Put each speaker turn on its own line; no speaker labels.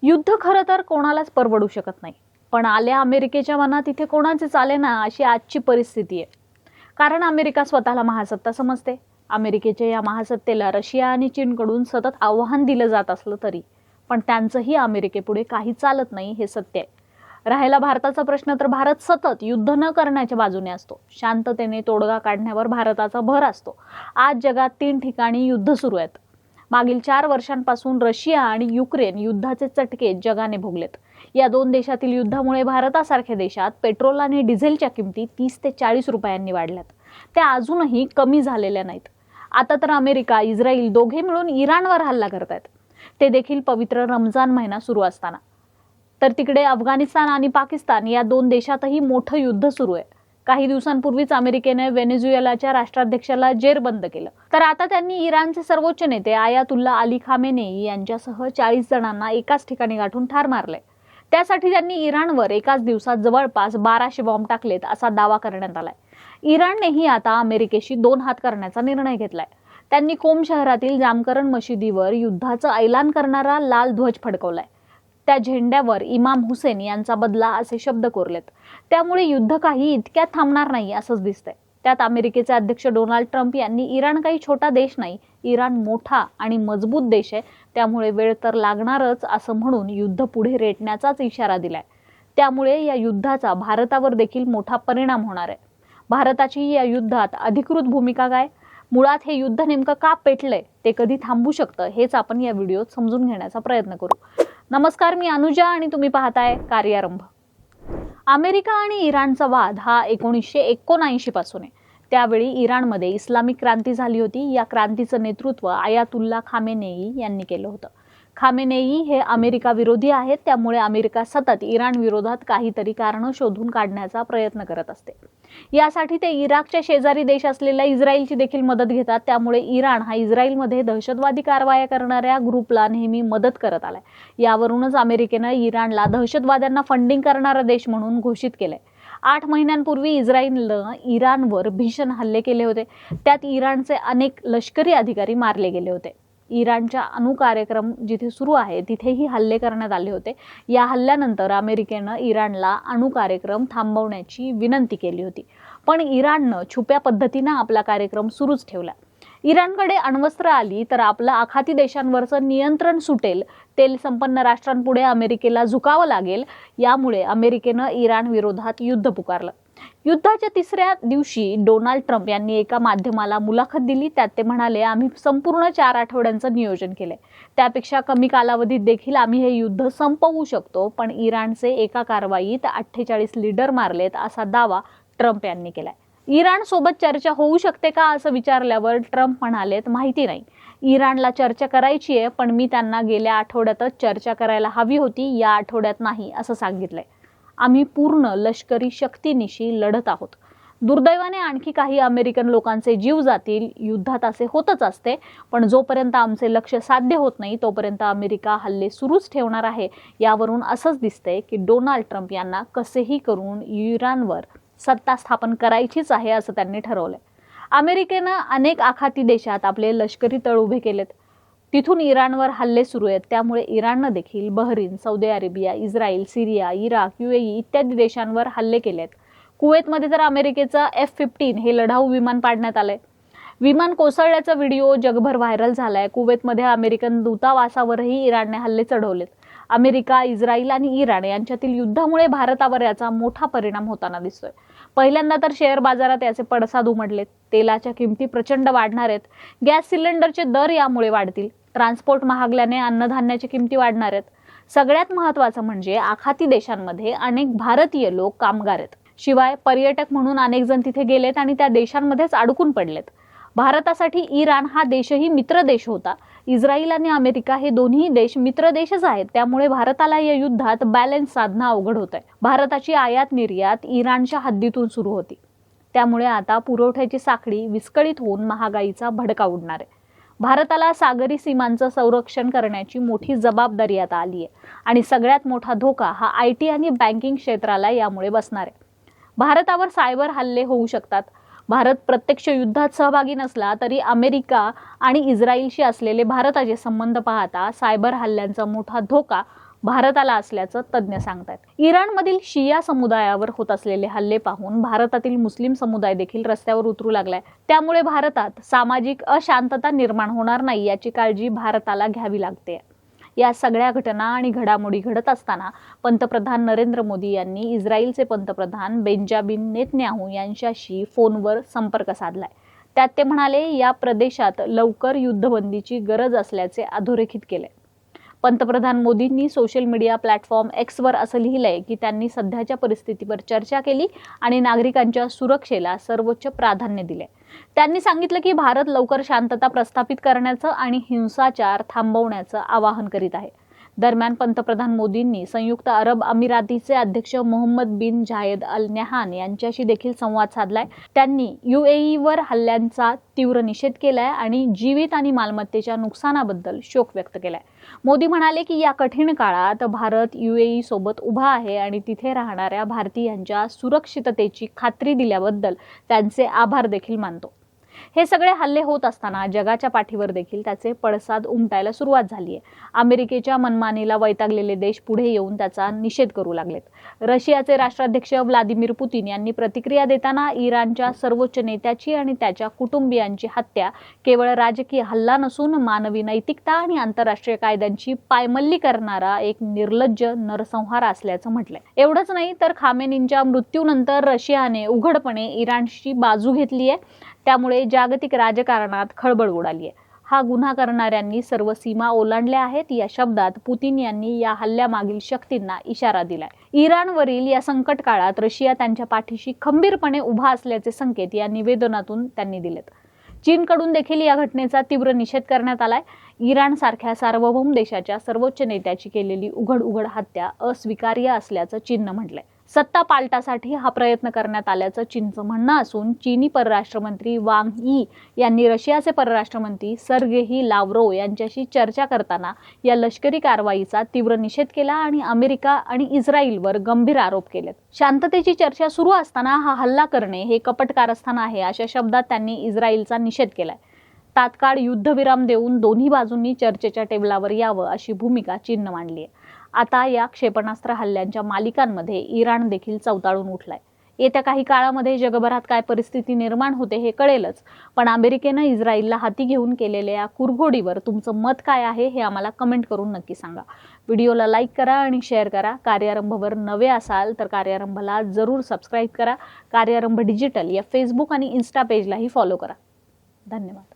युद्ध खरं तर कोणालाच परवडू शकत नाही, पण आल्या अमेरिकेच्या मनात इथे कोणाचे चाले ना अशी आजची परिस्थिती आहे. कारण अमेरिका स्वतःला महासत्ता समजते. अमेरिकेच्या या महासत्तेला रशिया आणि चीनकडून सतत आव्हान दिलं जात असलं तरी पण त्यांचंही अमेरिकेपुढे काही चालत नाही हे सत्य आहे. राहिला भारताचा प्रश्न, तर भारत सतत युद्ध न करण्याच्या बाजूने असतो. शांततेने तोडगा काढण्यावर भारताचा भर असतो. आज जगात 3 ठिकाणी युद्ध सुरू आहेत. मागील 4 वर्षांपासून रशिया आणि युक्रेन युद्धाचे चटके जगाने भोगलेत. या 2 देशातील युद्धामुळे भारतासारख्या देशात पेट्रोल आणि डिझेलच्या किमती 30 ते 40 रुपयांनी वाढल्यात. त्या अजूनही कमी झालेल्या नाहीत. आता तर अमेरिका, इस्रायल दोघे मिळून इराणवर हल्ला करतायत. ते देखील पवित्र रमजान महिना सुरू असताना. तर तिकडे अफगाणिस्तान आणि पाकिस्तान या 2 देशातही मोठं युद्ध सुरू आहे. काही दिवसांपूर्वीच अमेरिकेने व्हेनेझुएलाच्या राष्ट्राध्यक्षाला जेरबंद केलं. तर आता त्यांनी इराणचे सर्वोच्च नेते आयातुल्ला अली खामेनेई यांच्यासह 40 जणांना एकाच ठिकाणी गाठून ठार मारले. त्यासाठी त्यांनी इराणवर एकाच दिवसात जवळपास 1200 बॉम्ब टाकलेत असा दावा करण्यात आलाय. इराणनेही आता अमेरिकेशी 2 हात करण्याचा निर्णय घेतलाय. त्यांनी कोम शहरातील जामकरन मशिदीवर युद्धाचं ऐलान करणारा लाल ध्वज फडकवलाय. त्या झेंड्यावर इमाम हुसेन यांचा बदला असे शब्द कोरलेत. त्यामुळे युद्ध काही इतक्यात थांबणार नाही असंच दिसतंय. त्यात अमेरिकेचे अध्यक्ष डोनाल्ड ट्रम्प यांनी इराण काही छोटा देश नाही, इराण मोठा आणि मजबूत देश आहे, त्यामुळे वेळ तर लागणारच असं म्हणून युद्ध पुढे रेटण्याचाच इशारा दिलाय. त्यामुळे या युद्धाचा भारतावर देखील मोठा परिणाम होणार आहे. भारताची या युद्धात अधिकृत भूमिका काय, मुळात हे युद्ध नेमकं का पेटलंय, ते कधी थांबू शकतं, हेच आपण या व्हिडिओत समजून घेण्याचा प्रयत्न करू. नमस्कार, मी अनुजा आणि तुम्ही पाहताय कार्यारंभ. अमेरिका आणि इराणचा वाद हा 1979 पासून आहे. त्यावेळी इराणमध्ये इस्लामिक क्रांती झाली होती. या क्रांतीचं नेतृत्व आयातुल्ला खामेनेई यांनी केलं होतं. खामेनेई हे अमेरिका विरोधी आहेत, त्यामुळे अमेरिका सतत इराण विरोधात काहीतरी कारणं शोधून काढण्याचा प्रयत्न करत असते. यासाठी ते इराकच्या शेजारी देश असलेल्या इस्रायलची देखील मदत घेतात. त्यामुळे इराण हा इस्रायलमध्ये दहशतवादी कारवाया करणाऱ्या ग्रुपला नेहमी मदत करत आलाय. यावरूनच अमेरिकेनं इराणला दहशतवाद्यांना फंडिंग करणारा देश म्हणून घोषित केलंय. 8 महिन्यांपूर्वी इस्रायलनं इराणवर भीषण हल्ले केले होते. त्यात इराणचे अनेक लष्करी अधिकारी मारले गेले होते. इराणच्या अणुकार्यक्रम जिथे सुरू आहे तिथेही हल्ले करण्यात आले होते. या हल्ल्यानंतर अमेरिकेनं इराणला अणुकार्यक्रम थांबवण्याची विनंती केली होती, पण इराणनं छुप्या पद्धतीनं आपला कार्यक्रम सुरूच ठेवला. इराणकडे अण्वस्त्र आली तर आपलं आखाती देशांवरचं नियंत्रण सुटेल, तेल संपन्न राष्ट्रांपुढे अमेरिकेला झुकावं लागेल. यामुळे अमेरिकेनं इराण विरोधात युद्ध पुकारलं. युद्धाच्या 3ऱ्या दिवशी डोनाल्ड ट्रम्प यांनी एका माध्यमाला मुलाखत दिली. त्यात ते म्हणाले, आम्ही संपूर्ण 4 आठवड्यांचं नियोजन केलंय. त्यापेक्षा कमी कालावधीत देखील आम्ही हे युद्ध संपवू शकतो, पण इराणचे एका कारवाईत 48 लीडर मारलेत असा दावा ट्रम्प यांनी केलाय. इराण सोबत चर्चा होऊ शकते का असं विचारल्यावर ट्रम्प म्हणालेत, माहिती नाही. इराणला चर्चा करायची आहे, पण मी त्यांना गेल्या आठवड्यातच चर्चा करायला हवी होती, या आठवड्यात नाही असं सांगितलंय. आम्ही पूर्ण लष्करी शक्तीनिशी लढत आहोत. दुर्दैवाने आणखी काही अमेरिकन लोकांचे जीव जातील. युद्धात असे होतच असते, पण जोपर्यंत आमचे लक्ष्य साध्य होत नाही तोपर्यंत अमेरिका हल्ले सुरूच ठेवणार आहे. यावरून असंच दिसतंय की डोनाल्ड ट्रम्प यांना कसेही करून इराणवर सत्ता स्थापन करायचीच आहे असं त्यांनी ठरवलंय. अमेरिकेनं अनेक आखाती देशात आपले लष्करी तळ उभे केलेत. तिथून इराणवर हल्ले सुरू आहेत. त्यामुळे इराणनं देखील बहरीन, सौदी अरेबिया, इस्रायल, सिरिया, इराक, UAE इत्यादी देशांवर हल्ले केलेत. कुवेतमध्ये तर अमेरिकेचं F-15 हे लढाऊ विमान पाडण्यात आलंय. विमान कोसळल्याचा व्हिडिओ जगभर व्हायरल झालाय. कुवेतमध्ये अमेरिकन दूतावासावरही इराणने हल्ले चढवलेत. अमेरिका, इस्रायल आणि इराण यांच्यातील युद्धामुळे भारतावर याचा मोठा परिणाम होताना दिसतोय. पहिल्यांदा तर शेअर बाजारात याचे पडसाद उमटलेत. तेलाच्या किमती प्रचंड वाढणार आहेत. गॅस सिलेंडरचे दर यामुळे वाढतील. ट्रान्सपोर्ट महागल्याने अन्नधान्याच्या किमती वाढणार आहेत. सगळ्यात महत्त्वाचं म्हणजे आखाती देशांमध्ये अनेक भारतीय लोक कामगार आहेत. शिवाय पर्यटक म्हणून अनेक जण तिथे गेलेत आणि त्या देशांमध्येच अडकून पडलेत. भारतासाठी इराण हा देशही मित्र देश होता. इस्रायल आणि अमेरिका हे दोन्ही देश मित्र देशच आहेत. त्यामुळे भारताला या युद्धात बॅलन्स साधणं अवघड होत आहे. भारताची आयात निर्यात इराणच्या हद्दीतून सुरू होती. त्यामुळे आता पुरवठ्याची साखळी विस्कळीत होऊन महागाईचा भडका उडणार आहे. भारताला सागरी सीमांचं संरक्षण करण्याची मोठी जबाबदारी आता आली आहे आणि सगळ्यात मोठा धोका हा IT आणि बँकिंग क्षेत्राला यामुळे बसणार आहे. भारतावर सायबर हल्ले होऊ शकतात. भारत प्रत्यक्ष युद्धात सहभागी नसला तरी अमेरिका आणि इस्रायलशी असलेले भारताचे संबंध पाहता सायबर हल्ल्यांचा मोठा धोका भारताला असल्याचं तज्ज्ञ सांगतात. इराणमधील शिया समुदायावर होत असलेले हल्ले पाहून भारतातील मुस्लिम समुदाय देखील रस्त्यावर उतरू लागलाय. त्यामुळे भारतात सामाजिक अशांतता निर्माण होणार नाही याची काळजी भारताला घ्यावी लागते. या सगळ्या घटना आणि घडामोडी घडत असताना पंतप्रधान नरेंद्र मोदी यांनी इस्रायलचे पंतप्रधान बेंजामिन नेतन्याहू यांच्याशी फोनवर संपर्क साधलाय. त्यात ते म्हणाले, या प्रदेशात लवकर युद्धबंदीची गरज असल्याचे अधोरेखित केले. पंतप्रधान मोदींनी सोशल मीडिया प्लॅटफॉर्म एक्सवर असं लिहिलंय की त्यांनी सध्याच्या परिस्थितीवर चर्चा केली आणि नागरिकांच्या सुरक्षेला सर्वोच्च प्राधान्य दिले. त्यांनी सांगितलं की भारत लवकर शांतता प्रस्थापित करण्याचं आणि हिंसाचार थांबवण्याचं आवाहन करीत आहे. दरम्यान पंतप्रधान मोदींनी संयुक्त अरब अमिरातीचे अध्यक्ष मोहम्मद बिन झायेद अल नह्यान यांच्याशी देखील संवाद साधलाय. त्यांनी UAEवर हल्ल्यांचा तीव्र निषेध केलाय आणि जीवित आणि मालमत्तेच्या नुकसानाबद्दल शोक व्यक्त केलाय. मोदी म्हणाले की या कठीण काळात भारत UAE सोबत उभा आहे आणि तिथे राहणाऱ्या भारतीयांच्या सुरक्षिततेची खात्री दिल्याबद्दल त्यांचे आभार देखील मानतो. हे सगळे हल्ले होत असताना जगाच्या पाठीवर देखील त्याचे पडसाद उमटायला सुरुवात झाली आहे. अमेरिकेच्या मनमानीला वैतागलेले देश पुढे येऊन त्याचा निषेध करू लागलेत. रशियाचे राष्ट्राध्यक्ष व्लादिमीर पुतीन यांनी प्रतिक्रिया देताना इराणच्या सर्वोच्च नेत्याची आणि त्याच्या कुटुंबियांची हत्या केवळ राजकीय हल्ला नसून मानवी नैतिकता आणि आंतरराष्ट्रीय कायद्यांची पायमल्ली करणारा एक निर्लज्ज नरसंहार असल्याचं म्हटलंय. एवढंच नाही तर खामेनींच्या मृत्यूनंतर रशियाने उघडपणे इराणची बाजू घेतली आहे. त्यामुळे जागतिक राजकारणात खळबळ उडाली आहे. हा गुन्हा करणाऱ्यांनी सर्व सीमा ओलांडल्या आहेत या शब्दात पुतीन यांनी या हल्ल्यामागील शक्तींना इशारा दिलाय. इराणवरील या संकट काळात रशिया त्यांच्या पाठीशी खंबीरपणे उभा असल्याचे संकेत या निवेदनातून त्यांनी दिलेत. चीनकडून देखील या घटनेचा तीव्र निषेध करण्यात आलाय. इराणसारख्या सार्वभौम देशाच्या सर्वोच्च नेत्याची केलेली उघड हत्या अस्वीकार्य असल्याचं चीननं म्हटलंय. सत्ता पालटासाठी हा प्रयत्न करण्यात आल्याचं चीनचं म्हणणं असून चीनी परराष्ट्रमंत्री वांग यी यांनी रशियाचे परराष्ट्रमंत्री सर्गेई लाव्रोव यांच्याशी चर्चा करताना या लष्करी कारवाईचा तीव्र निषेध केला आणि अमेरिका आणि इस्रायलवर गंभीर आरोप केलेत. शांततेची चर्चा सुरू असताना हा हल्ला करणे हे कपट कारस्थान आहे अशा शब्दात त्यांनी इस्रायलचा निषेध केलाय. तात्काळ युद्धविराम देऊन दोन्ही बाजूंनी चर्चेच्या टेबलावर यावं अशी भूमिका चीननं मांडली आहे. आता या क्षेपणास्त्र हल्ल्यांच्या मालिकांमध्ये इराण देखील चवताळून उठलाय. येत्या काही काळामध्ये जगभरात काय परिस्थिती निर्माण होते हे कळेलच. पण अमेरिकेनं इस्रायलला हाती घेऊन केलेल्या या कुरघोडीवर तुमचं मत काय आहे हे आम्हाला कमेंट करून नक्की सांगा. व्हिडिओला लाईक करा आणि शेअर करा. कार्यारंभवर नवे असाल तर कार्यारंभला जरूर सबस्क्राईब करा. कार्यारंभ डिजिटल या फेसबुक आणि इन्स्टा पेजलाही फॉलो करा. धन्यवाद.